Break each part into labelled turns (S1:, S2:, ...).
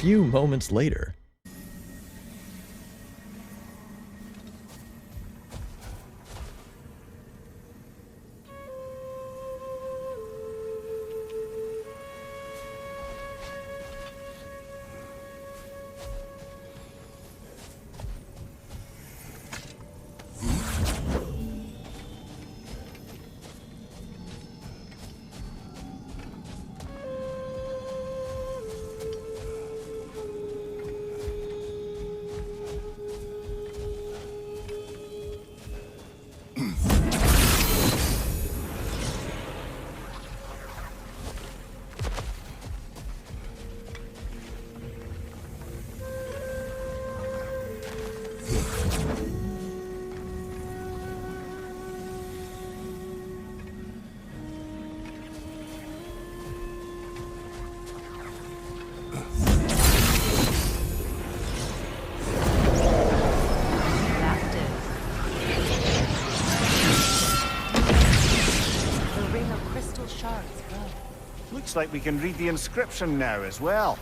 S1: few moments later.
S2: Looks like we can read the inscription now as well.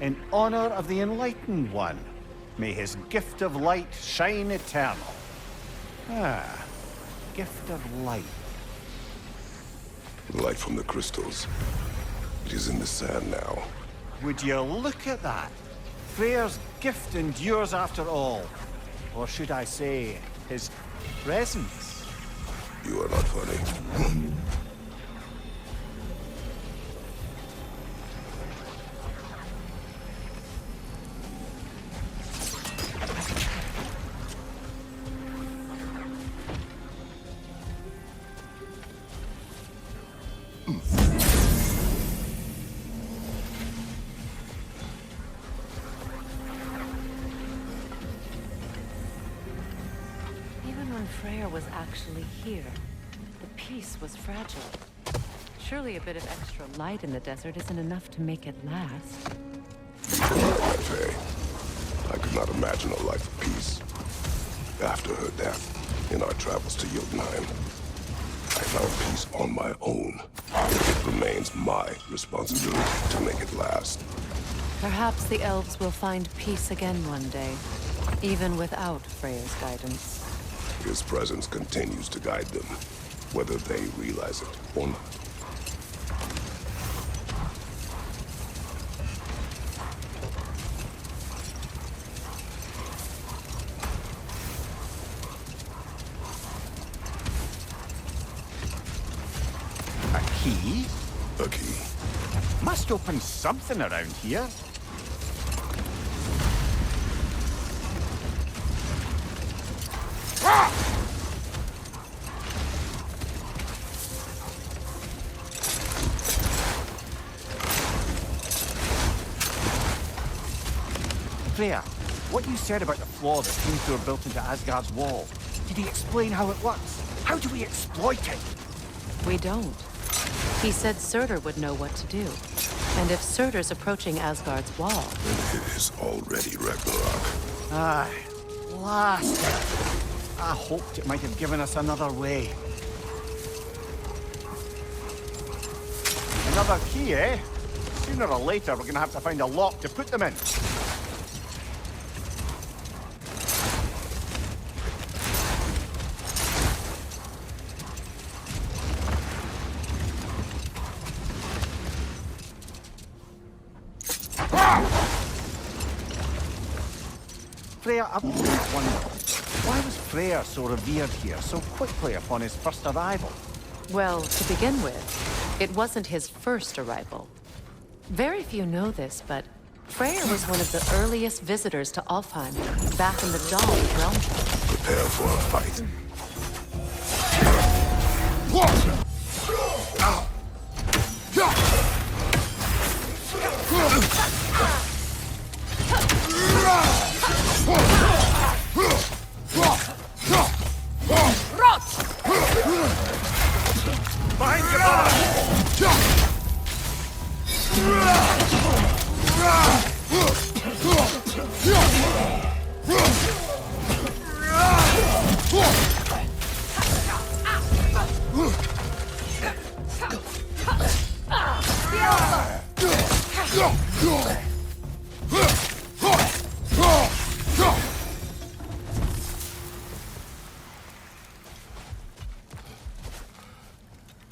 S2: In honor of the Enlightened One, may his gift of light shine eternal. Ah, gift of light.
S3: Light from the crystals. It is in the sand now.
S2: Would you look at that? Freyr's gift endures after all. Or should I say, his presence?
S3: You are not funny.
S4: Freyr was actually here. The peace was fragile. Surely a bit of extra light in the desert isn't enough to make it last.
S3: Faye, I could not imagine a life of peace. After her death, in our travels to Jotunheim, I found peace on my own. It remains my responsibility to make it last.
S4: Perhaps the elves will find peace again one day, even without Freyr's guidance.
S3: His presence continues to guide them, whether they realize it or not.
S2: A key?
S3: A key.
S2: Must open something around here. Freya, what you said about the flaw that Hrimthur built into Asgard's wall, did he explain how it works? How do we exploit it?
S4: We don't. He said Surtur would know what to do. And if Surtur's approaching Asgard's wall...
S3: Then it is already Ragnarok.
S2: Aye, blast it. I hoped it might have given us another way. Another key, eh? Sooner or later, we're gonna have to find a lock to put them in. Freya, I've always wondered, why was Freyr so revered here so quickly upon his first arrival?
S4: Well, to begin with, it wasn't his first arrival. Very few know this, but Freyr was one of the earliest visitors to Alfheim, back in the dawn of Realmtron.
S3: Prepare for a fight.
S2: Behind your back!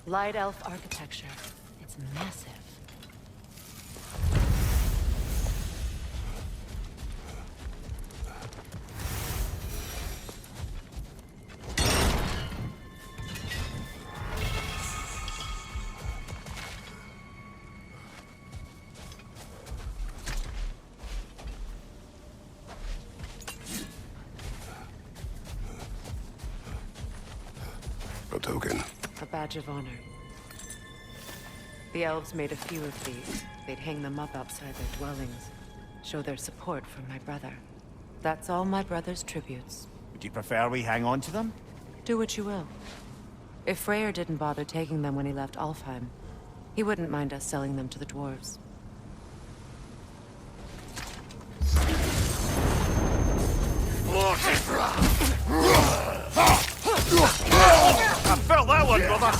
S4: Light elf architecture. It's massive.
S3: A token.
S4: A badge of honor. The elves made a few of these. They'd hang them up outside their dwellings. Show their support for my brother. That's all my brother's tributes.
S2: Would you prefer we hang on to them?
S4: Do what you will. If Freyr didn't bother taking them when he left Alfheim, he wouldn't mind us selling them to the dwarves.
S2: I felt that one, brother!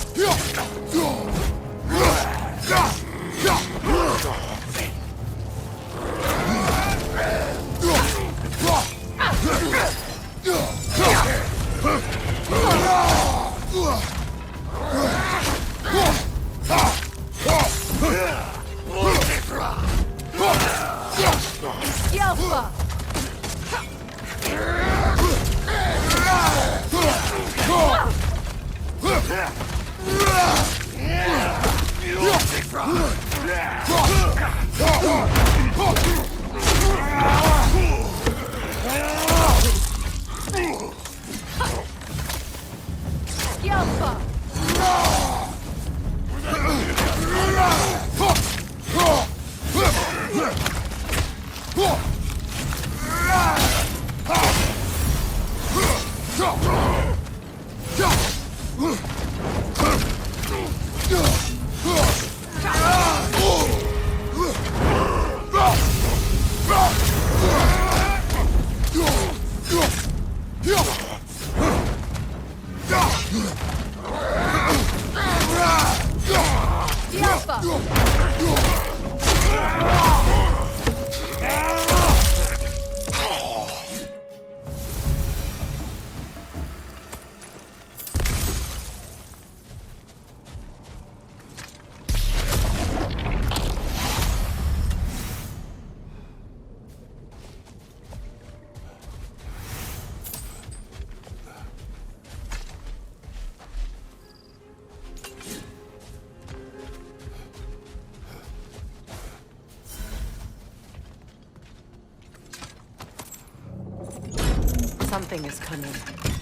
S4: Something is coming,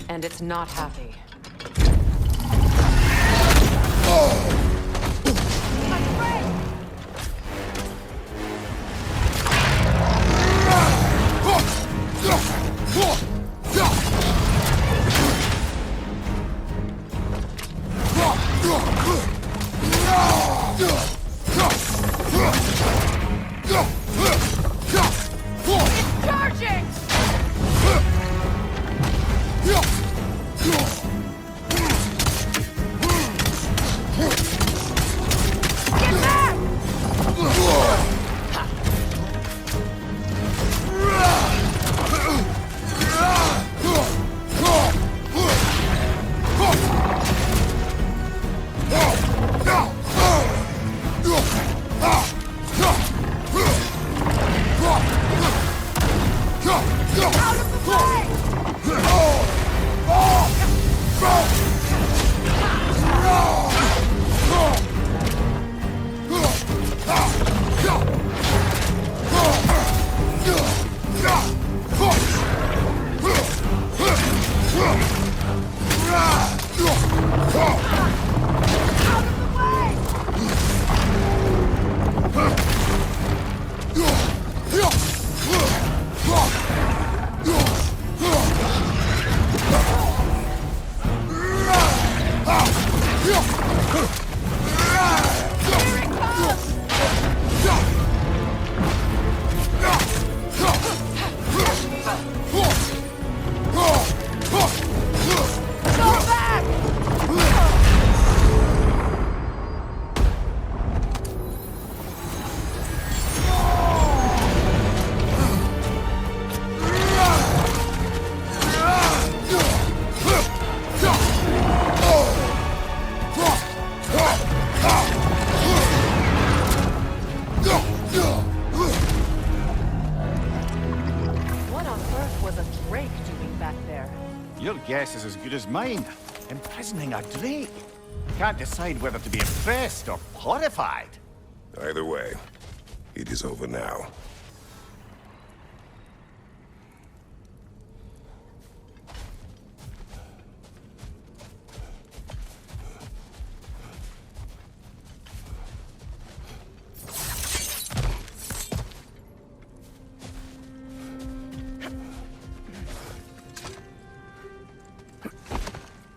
S4: and it's not happy.
S2: guess is as good as mine. Imprisoning a drake. Can't decide whether to be impressed or horrified.
S3: Either way, it is over now.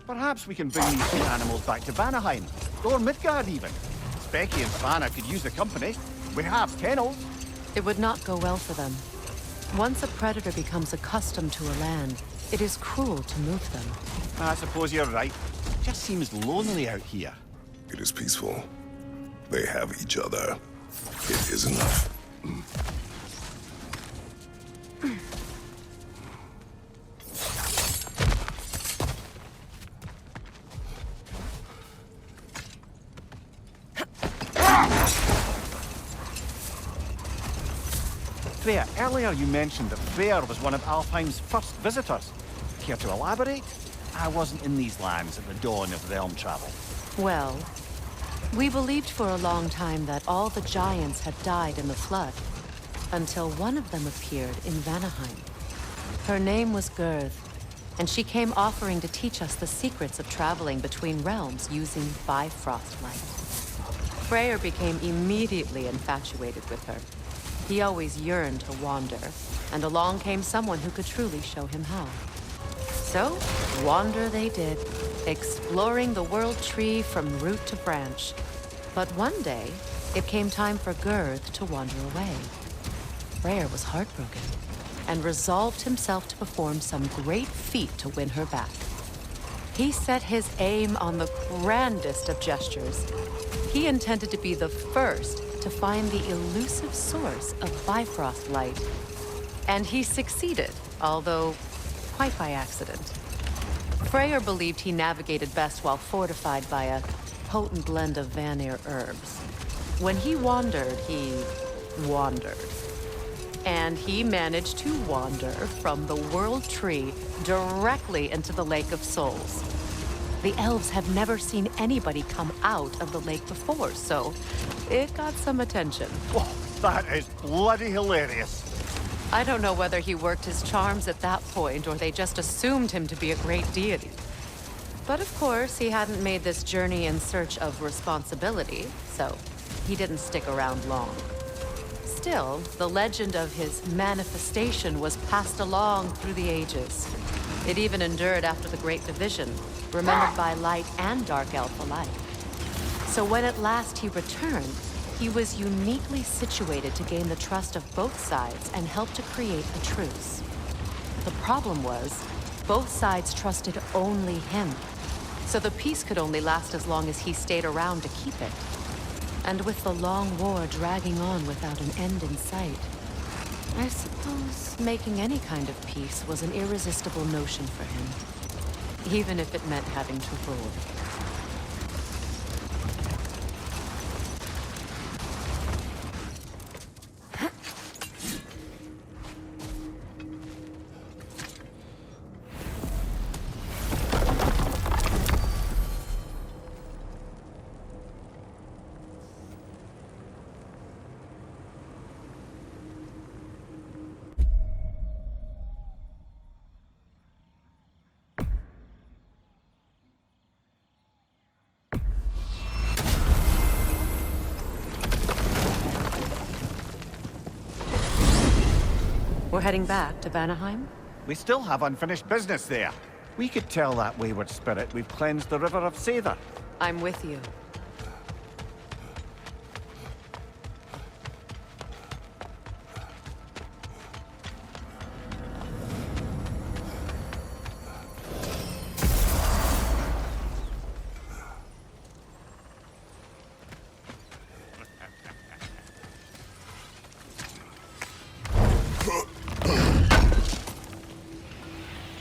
S2: Perhaps we can bring these two animals back to Vanaheim, or Midgard even. Specky and Svanna could use the company. We have kennels.
S4: It would not go well for them. Once a predator becomes accustomed to a land, it is cruel to move them.
S2: I suppose you're right. Just seems lonely out here.
S3: It is peaceful. They have each other. It is enough.
S2: Freya, earlier you mentioned that Freyr was one of Alfheim's first visitors. Care to elaborate? I wasn't in these lands at the dawn of realm travel.
S4: Well, we believed for a long time that all the giants had died in the flood, until one of them appeared in Vanaheim. Her name was Gerd, and she came offering to teach us the secrets of traveling between realms using Bifrost light. Freyr became immediately infatuated with her. He always yearned to wander, and along came someone who could truly show him how. So, wander they did, exploring the world tree from root to branch. But one day, it came time for Gerd to wander away. Freyr was heartbroken, and resolved himself to perform some great feat to win her back. He set his aim on the grandest of gestures. He intended to be the first to find the elusive source of Bifrost light. And he succeeded, although quite by accident. Freyr believed he navigated best while fortified by a potent blend of Vanir herbs. When he wandered, he wandered. And he managed to wander from the World Tree directly into the Lake of Souls. The elves have never seen anybody come out of the lake before, so it got some attention.
S2: Oh, that is bloody hilarious.
S4: I don't know whether he worked his charms at that point or they just assumed him to be a great deity. But of course, he hadn't made this journey in search of responsibility, so he didn't stick around long. Still, the legend of his manifestation was passed along through the ages. It even endured after the Great Division, remembered by light and dark elf alike. So when at last he returned, he was uniquely situated to gain the trust of both sides and help to create a truce. The problem was, both sides trusted only him. So the peace could only last as long as he stayed around to keep it. And with the long war dragging on without an end in sight, I suppose making any kind of peace was an irresistible notion for him, even if it meant having to rule. We're heading back to Vanaheim?
S2: We still have unfinished business there. We could tell that wayward spirit we've cleansed the river of Seithr.
S4: I'm with you.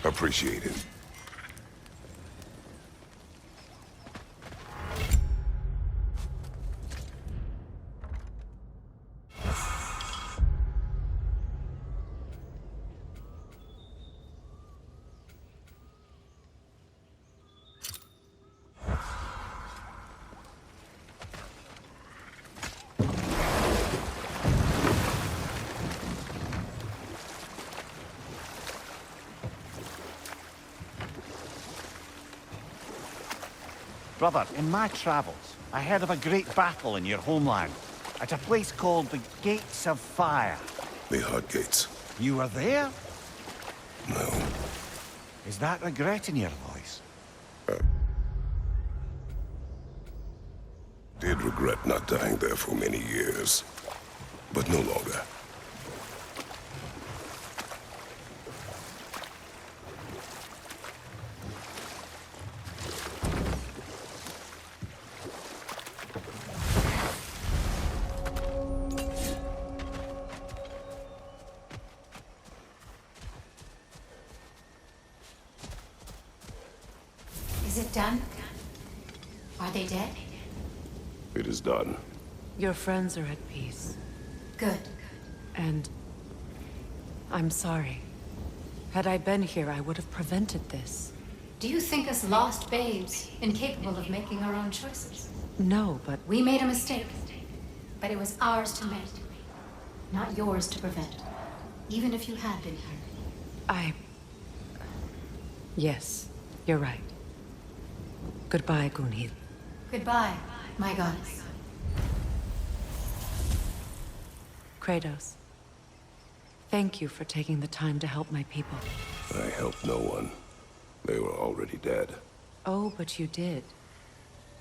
S3: Appreciate it.
S2: Brother, in my travels, I heard of a great battle in your homeland, at a place called the Gates of Fire.
S3: The Heart Gates.
S2: You were there?
S3: No.
S2: Is that regret in your voice?
S3: Did regret not dying there for many years, but no longer.
S1: Is it done? Are they dead?
S3: It is done.
S4: Your friends are at peace.
S1: Good.
S4: And I'm sorry. Had I been here, I would have prevented this.
S1: Do you think us lost babes, incapable of making our own choices?
S4: No, but
S1: We made a mistake, but it was ours to make, not yours to prevent, even if you had been here.
S4: Yes, you're right. Goodbye, Gunhild.
S1: Goodbye, my goddess.
S4: Kratos. Thank you for taking the time to help my people.
S3: I helped no one. They were already dead.
S4: Oh, but you did.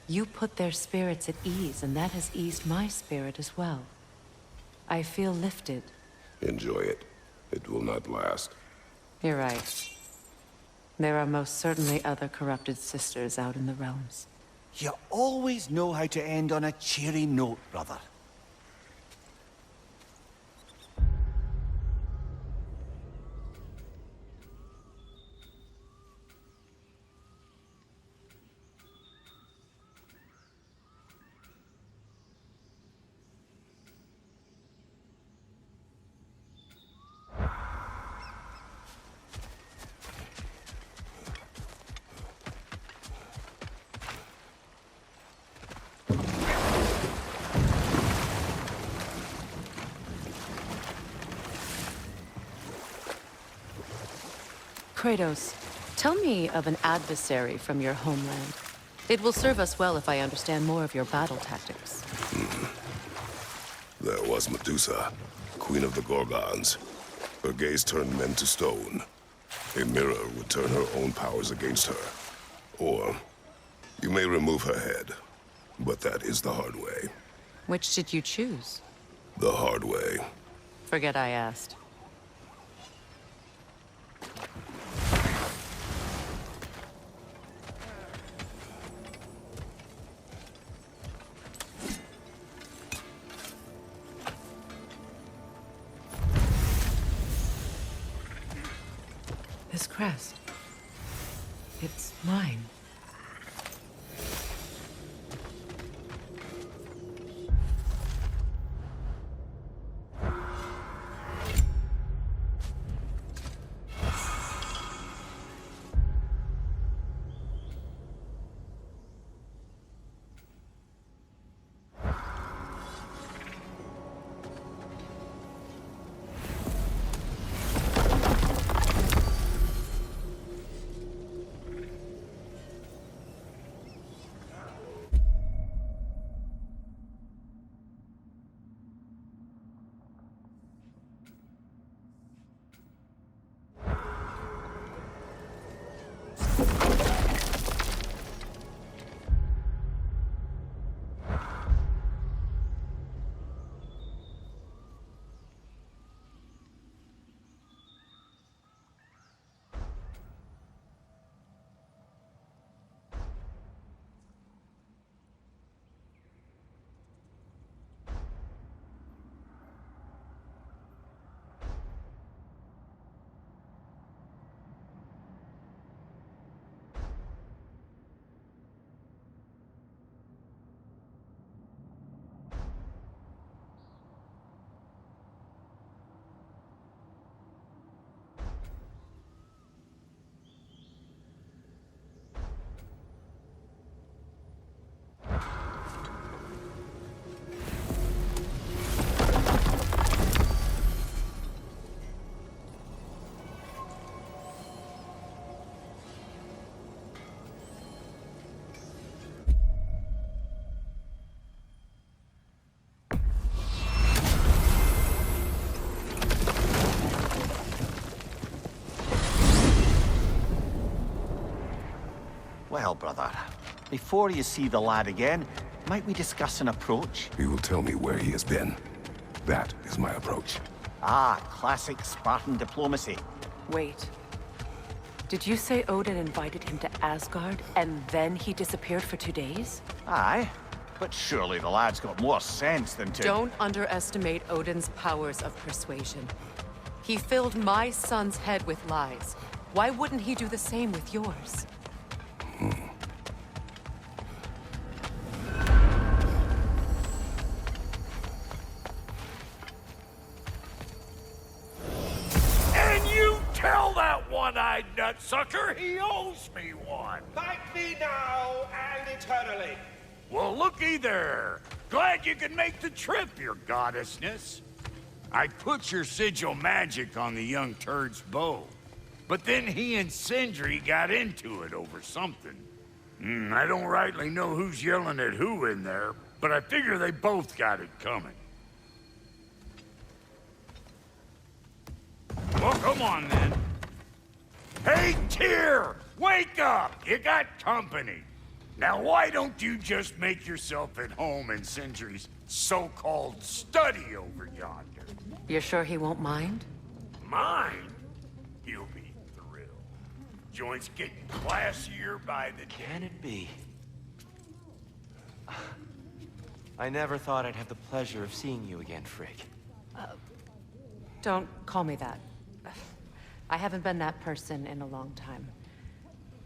S4: You put their spirits at ease, and that has eased my spirit as well. I feel lifted.
S3: Enjoy it. It will not last.
S4: You're right. There are most certainly other corrupted sisters out in the realms.
S2: You always know how to end on a cheery note, brother.
S4: Kratos, tell me of an adversary from your homeland. It will serve us well if I understand more of your battle tactics.
S3: There was Medusa, queen of the Gorgons. Her gaze turned men to stone. A mirror would turn her own powers against her. Or, you may remove her head, but that is the hard way.
S4: Which did you choose?
S3: The hard way.
S4: Forget I asked. This crest. It's mine.
S2: Well, brother, before you see the lad again, might we discuss an approach?
S3: He will tell me where he has been. That is my approach.
S2: Ah, classic Spartan diplomacy.
S4: Wait. Did you say Odin invited him to Asgard, and then he disappeared for 2 days?
S2: Aye, but surely the lad's got more sense than to...
S4: Don't underestimate Odin's powers of persuasion. He filled my son's head with lies. Why wouldn't he do the same with yours?
S5: And you tell that one-eyed nutsucker he owes me one.
S6: Thank me now and eternally.
S5: Well, looky there. Glad you can make the trip, your goddessness. I put your sigil magic on the young turd's bow. But then he and Sindri got into it over something. I don't rightly know who's yelling at who in there, but I figure they both got it coming. Well, come on then. Hey, Tyr! Wake up! You got company. Now, why don't you just make yourself at home in Sindri's so-called study over yonder?
S4: You're sure he won't mind?
S5: Mine? You'll be thrilled. Joint's getting classier by the day.
S7: Can it be? I never thought I'd have the pleasure of seeing you again, Frigg.
S4: Don't call me that. I haven't been that person in a long time.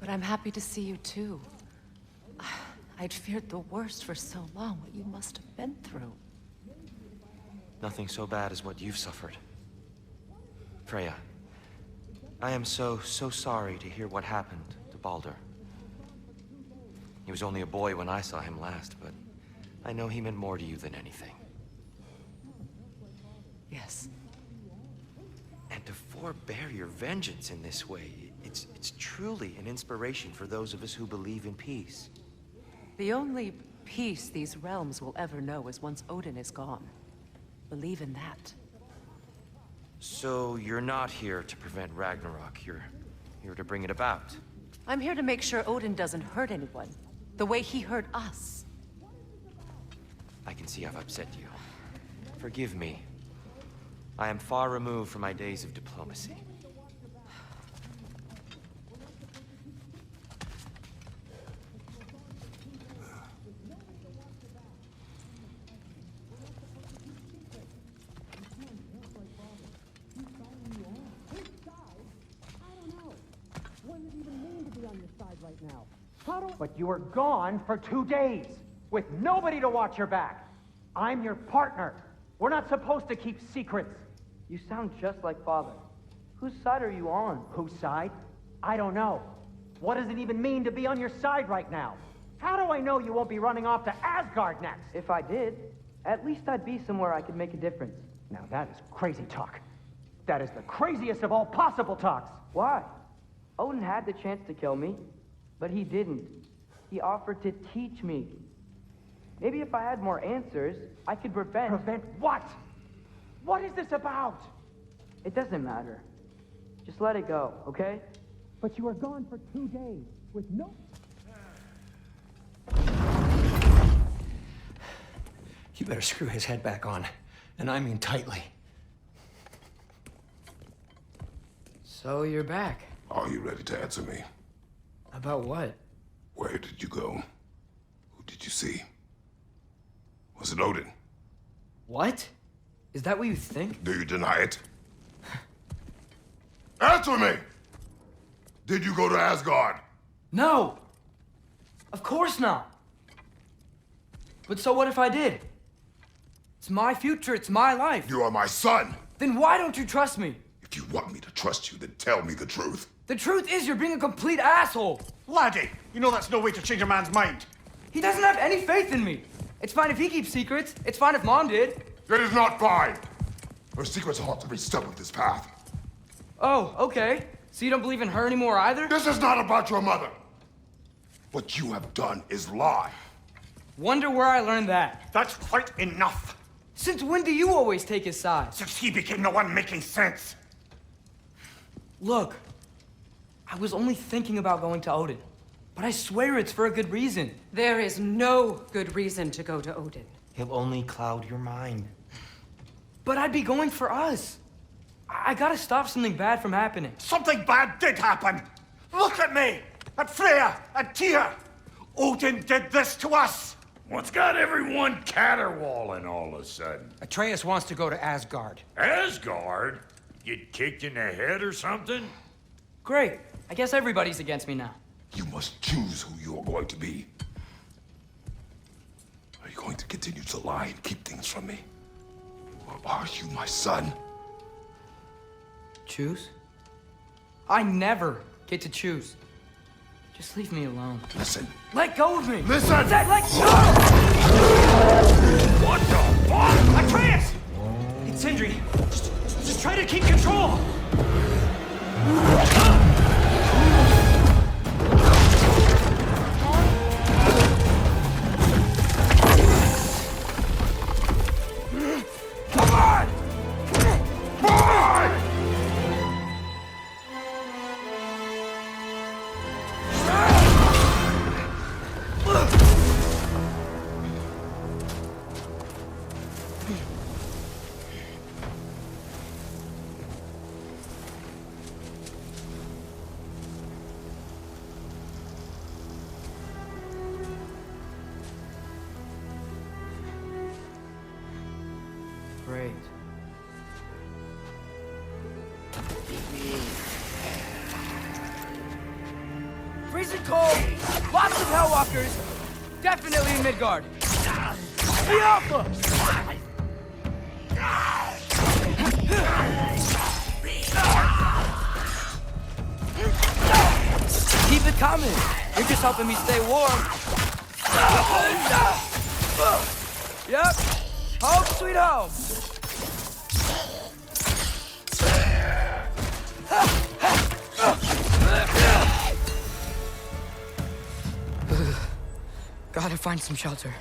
S4: But I'm happy to see you too. I'd feared the worst for so long, what you must have been through.
S7: Nothing so bad as what you've suffered. Freya, I am so sorry to hear what happened to Baldur. He was only a boy when I saw him last, but I know he meant more to you than anything.
S4: Yes.
S7: And to forbear your vengeance in this way, it's truly an inspiration for those of us who believe in peace.
S4: The only peace these realms will ever know is once Odin is gone. Believe in that.
S7: So you're not here to prevent Ragnarok, you're here to bring it about.
S4: I'm here to make sure Odin doesn't hurt anyone, the way he hurt us.
S7: I can see I've upset you. Forgive me. I am far removed from my days of diplomacy.
S8: But you were gone for 2 days, with nobody to watch your back. I'm your partner. We're not supposed to keep secrets.
S9: You sound just like Father. Whose side are you on?
S8: Whose side? I don't know. What does it even mean to be on your side right now? How do I know you won't be running off to Asgard next?
S9: If I did, at least I'd be somewhere I could make a difference.
S8: Now that is crazy talk. That is the craziest of all possible talks.
S9: Why? Odin had the chance to kill me, but he didn't. He offered to teach me. Maybe if I had more answers, I could prevent...
S8: Prevent what? What is this about?
S9: It doesn't matter. Just let it go, okay?
S8: But you were gone for 2 days, with no...
S10: You better screw his head back on, and I mean tightly.
S9: So you're back.
S3: Are you ready to answer me?
S9: About what?
S3: Where did you go? Who did you see? Was it Odin?
S9: What? Is that what you think?
S3: Do you deny it? Answer me! Did you go to Asgard?
S9: No! Of course not! But so what if I did? It's my future, it's my life.
S3: You are my son!
S9: Then why don't you trust me?
S3: If you want me to trust you, then tell me the truth.
S9: The truth is you're being a complete asshole!
S2: Laddie, you know that's no way to change a man's mind.
S9: He doesn't have any faith in me. It's fine if he keeps secrets. It's fine if Mom did.
S3: It is not fine! Her secrets ought to be stuck with this path.
S9: Oh, okay. So you don't believe in her anymore either?
S3: This is not about your mother. What you have done is lie.
S9: Wonder where I learned that.
S2: That's quite enough.
S9: Since when do you always take his side?
S2: Since he became the one making sense.
S9: Look, I was only thinking about going to Odin. But I swear it's for a good reason.
S11: There is no good reason to go to Odin.
S7: He'll only cloud your mind.
S9: But I'd be going for us. I gotta stop something bad from happening.
S6: Something bad did happen! Look at me! At Freya! At Tyr! Odin did this to us!
S5: What's got everyone caterwauling all of a sudden?
S10: Atreus wants to go to Asgard.
S5: Asgard? Get kicked in the head or something?
S9: Great. I guess everybody's against me now.
S3: You must choose who you are going to be. Are you going to continue to lie and keep things from me? Or are you my son?
S9: Choose? I never get to choose. Just leave me alone.
S3: Listen.
S9: Let go of me!
S3: Listen!
S9: Let go!
S5: What the fuck?
S8: Atreus! It's Sindri. Just try to keep control.
S3: Come on! Boy!
S9: Great. Freezing cold! Lots of Hellwalkers! Definitely in Midgard! The Alpha! Keep it coming! You're just helping me stay warm. Yep. Home sweet home. Gotta find some shelter.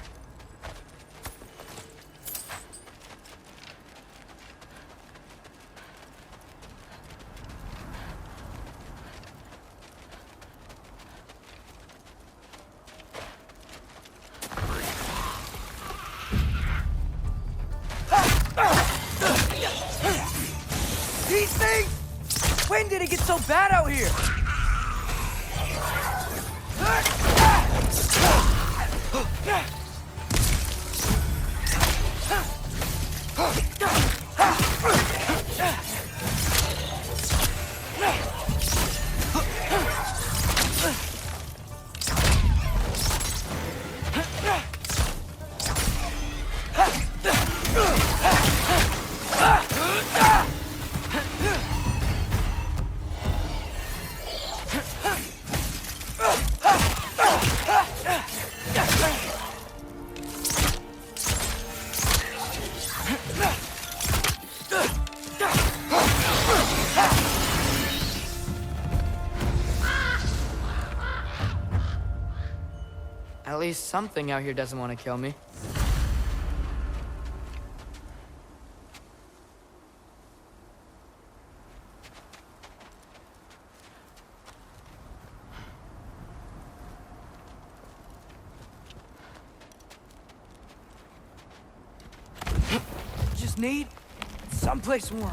S9: These things! When did it get so bad out here? At least something out here doesn't want to kill me. Just need someplace warm.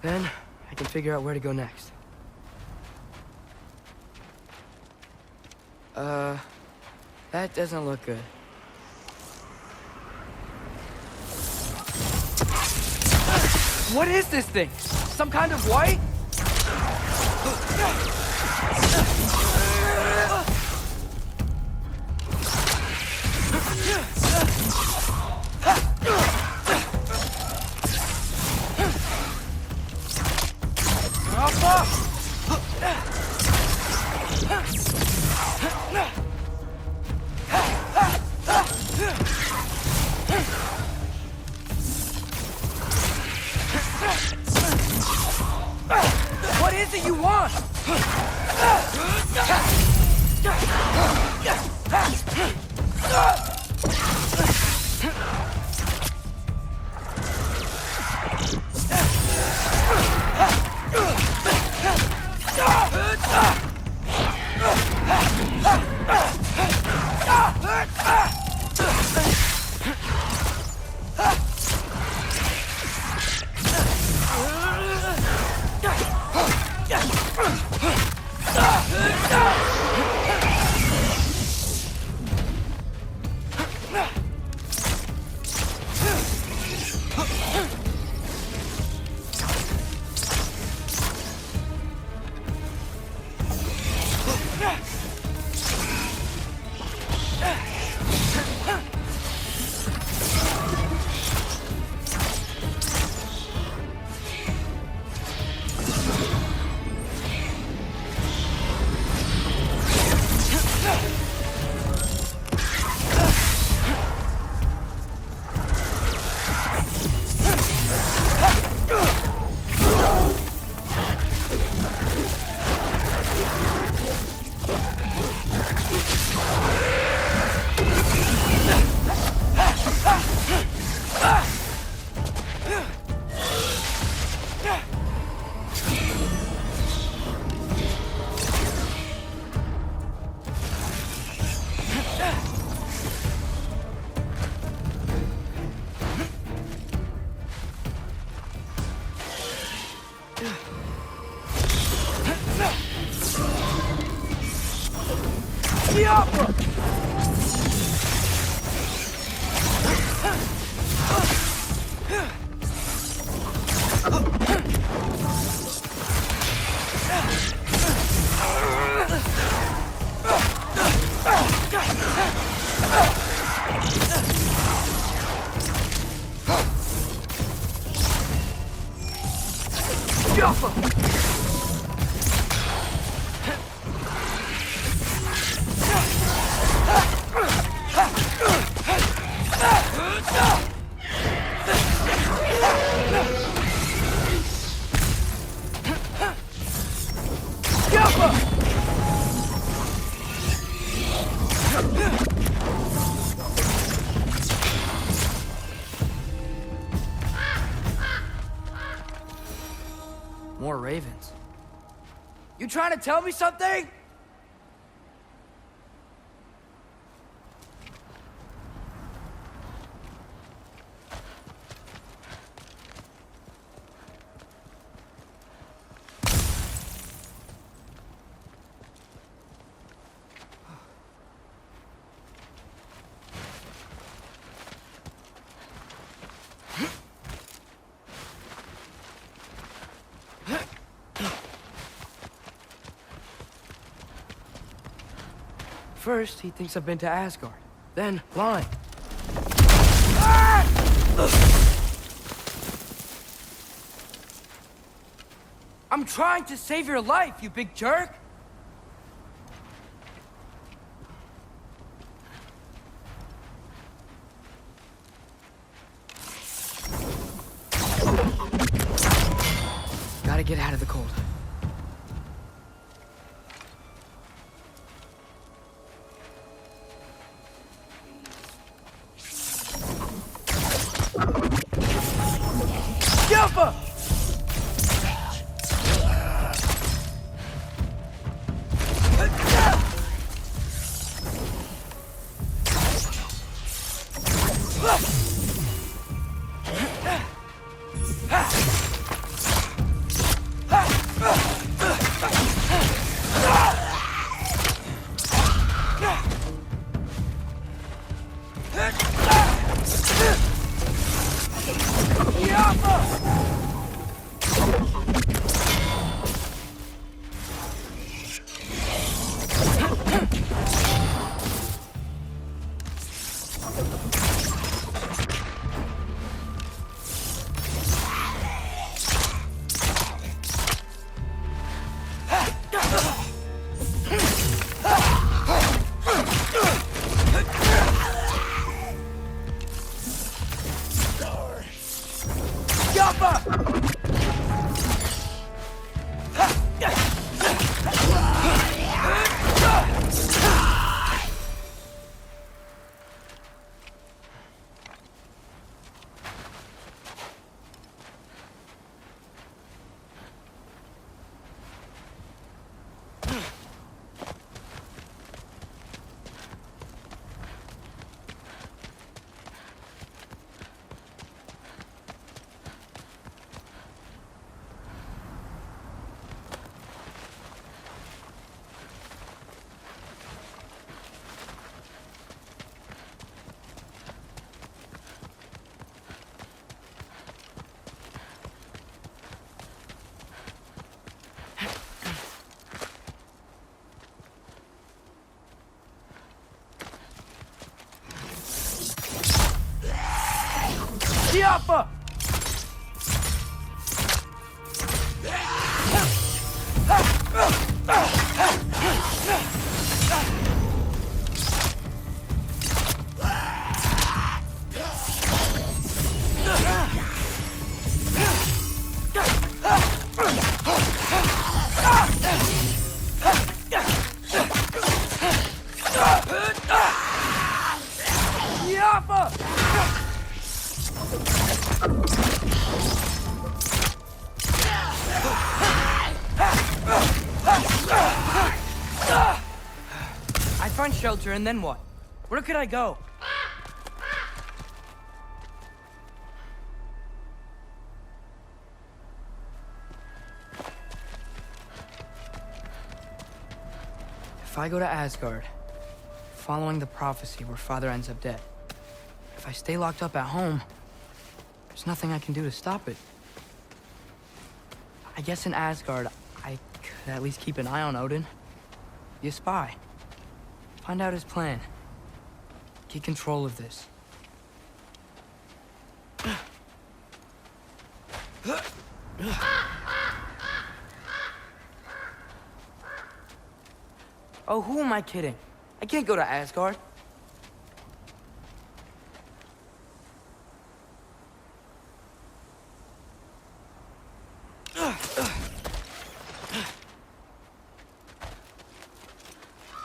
S9: Then I can figure out where to go next. That doesn't look good. What is this thing? Some kind of white? What is it you want? More ravens. You trying to tell me something? First, he thinks I've been to Asgard. Then, blind. I'm trying to save your life, you big jerk! Gotta get out of the cold. Tiafa! I find shelter, and then what? Where could I go? If I go to Asgard, following the prophecy where Father ends up dead, if I stay locked up at home, there's nothing I can do to stop it. I guess in Asgard, I could at least keep an eye on Odin. Be a spy. Find out his plan. Get control of this. Oh, who am I kidding? I can't go to Asgard.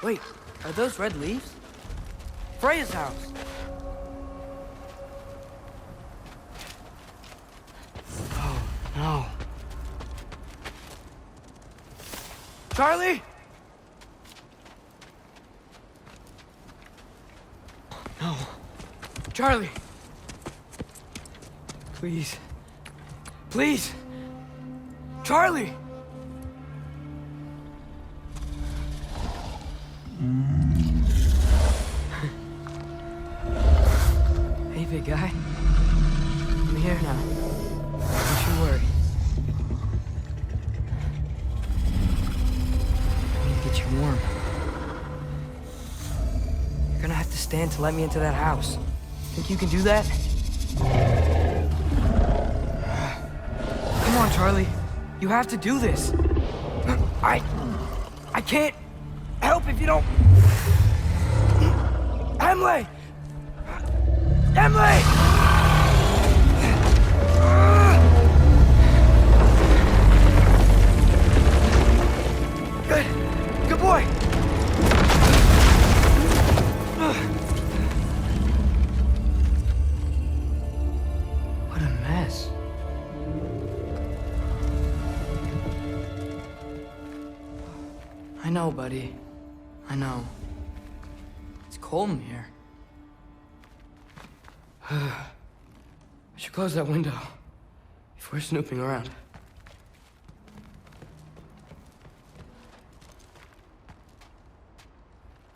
S9: Wait, are those red leaves? Freya's house! Oh, no. Charlie? No. Charlie! Please. Please! Charlie! Hey, big guy. I'm here now. Don't you worry. I need to get you warm. You're gonna have to stand to let me into that house. Think you can do that? Come on, Charlie. You have to do this. I can't help if you don't... Emily! Emily! Good boy! What a mess. I know, buddy. I know. It's cold in here. I should close that window if we're snooping around.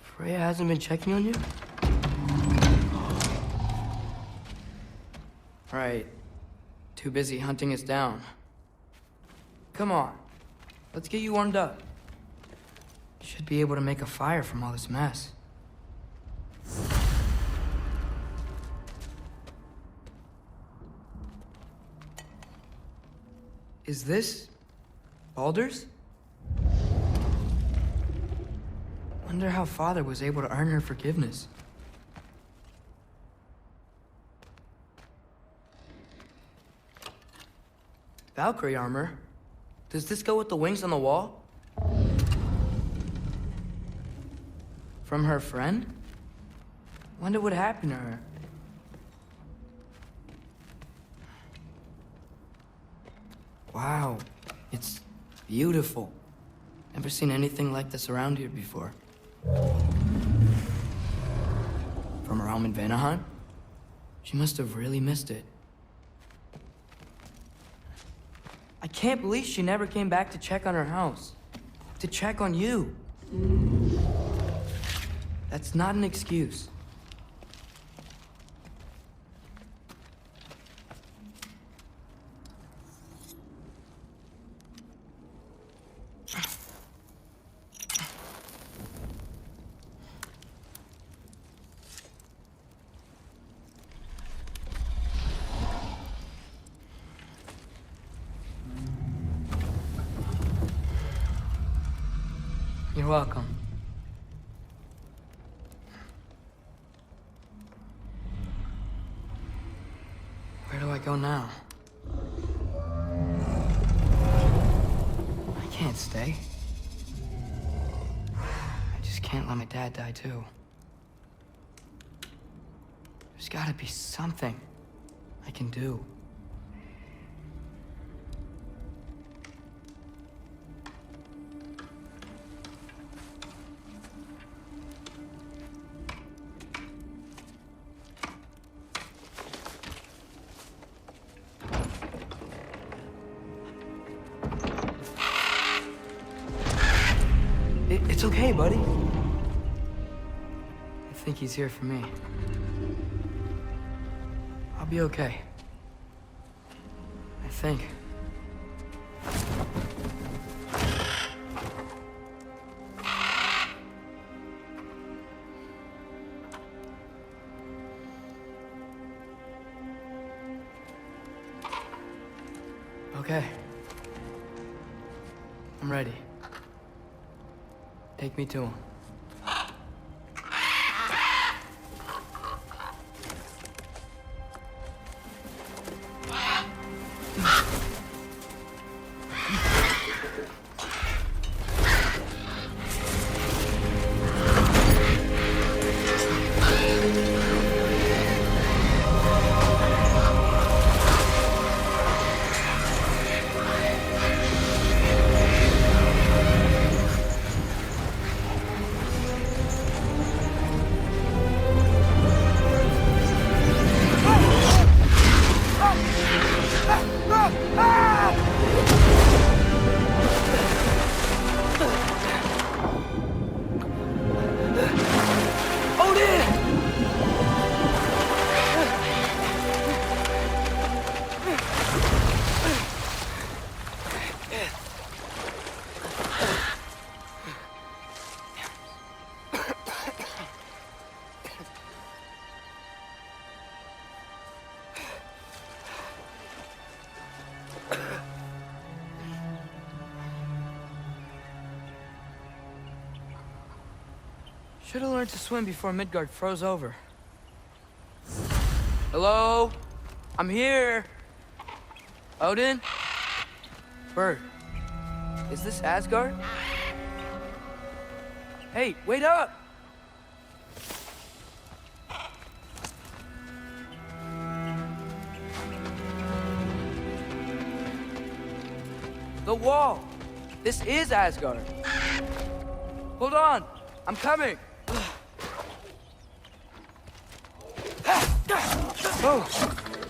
S9: Freya hasn't been checking on you? Right. Too busy hunting us down. Come on. Let's get you warmed up. Should be able to make a fire from all this mess. Is this Baldur's? Wonder how Father was able to earn her forgiveness. Valkyrie armor? Does this go with the wings on the wall? From her friend? Wonder what happened to her. Wow, it's beautiful. Never seen anything like this around here before. From her home in Vanaheim? She must have really missed it. I can't believe she never came back to check on her house. To check on you. That's not an excuse. welcome. Where do I go now? I can't stay. I just can't let my dad die too. There's gotta be something I can do. It's okay, buddy. I think he's here for me. I'll be okay. I think. Okay. I'm ready. Take me to him. Should have learned to swim before Midgard froze over. Hello? I'm here. Odin? Bird. Is this Asgard? Hey, wait up! The wall! This is Asgard! Hold on! I'm coming! Oh,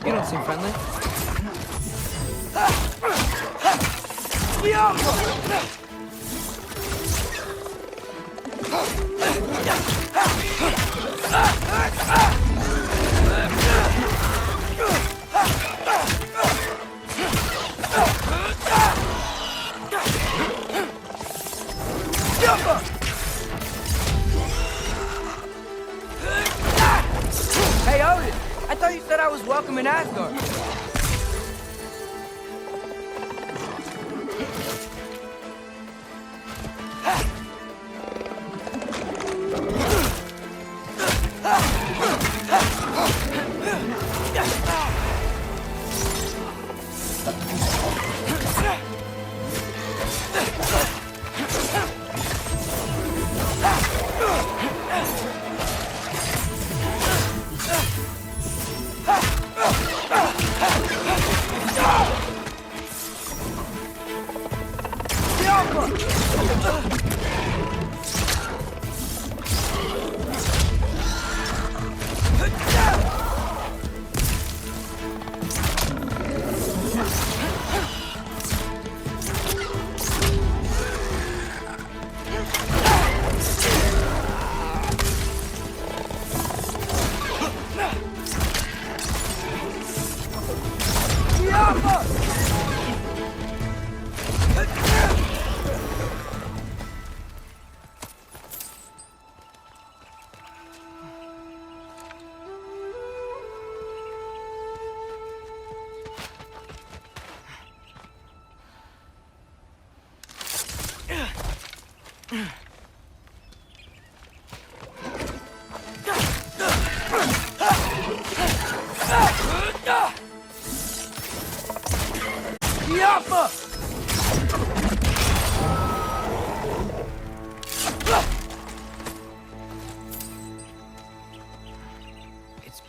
S9: you don't seem friendly. Hey, Odin! I thought you said I was welcome in Asgard.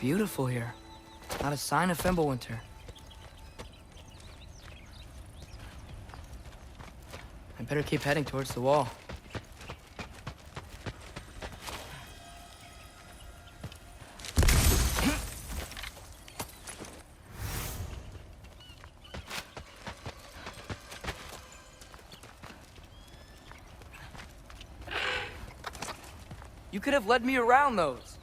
S9: beautiful here. Not a sign of Fimbulwinter. I better keep heading towards the wall. You could have led me around those.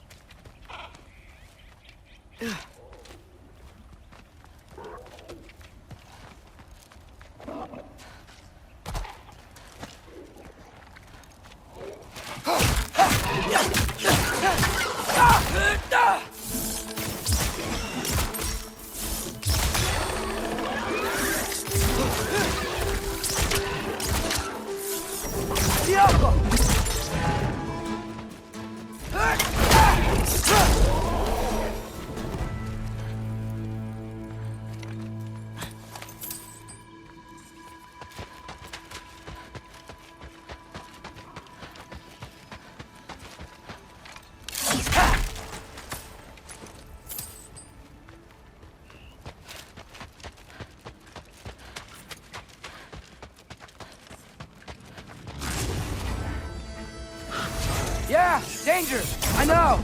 S9: Yeah, danger! I know!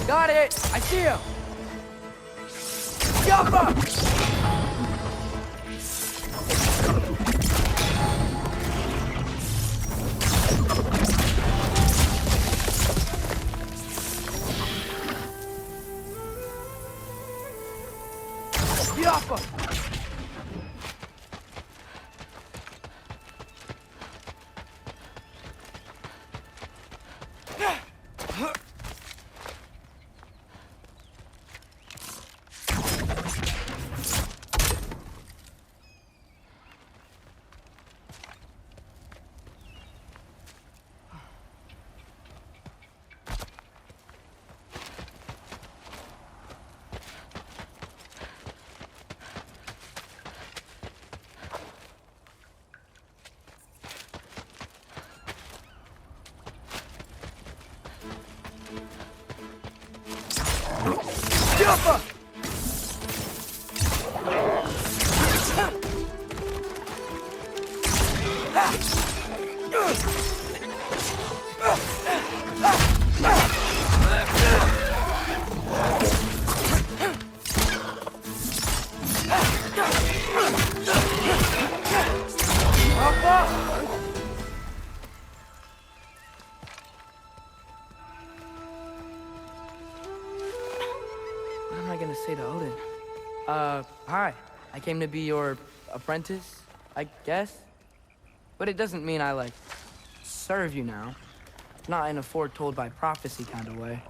S9: Got it! I see him! Jump up! Yappa! Yappa! What am I gonna say to Odin? Hi. I came to be your apprentice, I guess? But it doesn't mean I, like, serve you now. Not in a foretold by prophecy kind of way.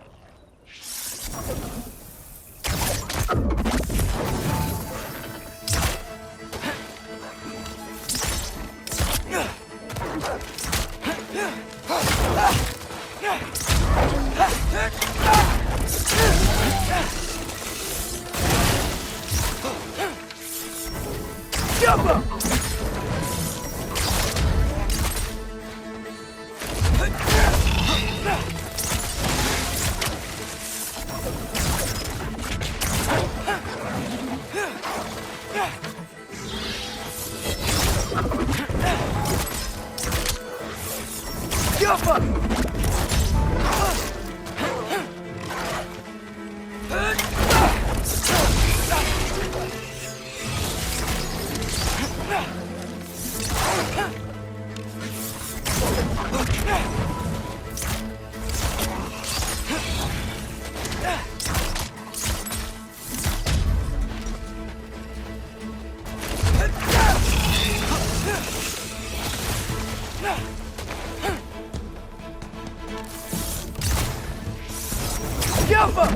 S9: Jump up! Jump up! Jump up!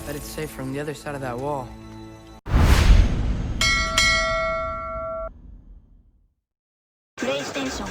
S9: Bet it's safe from the other side of that wall.
S12: PlayStation